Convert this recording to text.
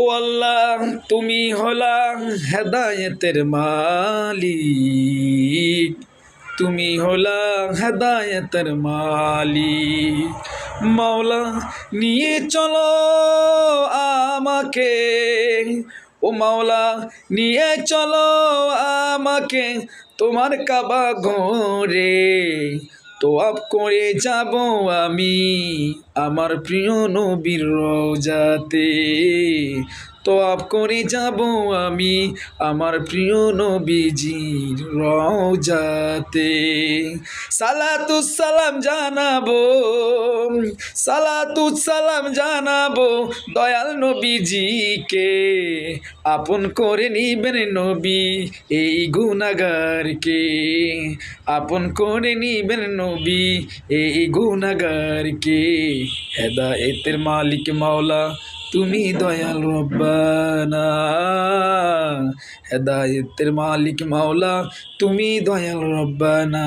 ও আল্লাহ, তুমি হলা হেদায়েতের মালিক, তুমি হলা হেদায়েতের মালিক। মাওলা নিয়ে চলো আমাকে, ও মাওলা নিয়ে চলো আমাকে তোমার কাবা ঘরে। তোয়াব করে যাব আমি আমার প্রিয় নবীর রওজাতে, তোয়াব করে যাব আমি আমার প্রিয় নবীজির রওজাতে। সালাতুস সালাম জানাবো, সালাতুস সালাম জানাবো দয়াল নবীজিকে, আপন করে নিবেন নবী এই গুনাহগারকে, আপন করে নিবেন নবী এই গুনাহগারকে। হেদায়েতের মালিক মাওলা তুমি দয়াল রব্বানা, হেদায়েতের মালিক মাওলা তুমি দয়াল রব্বানা।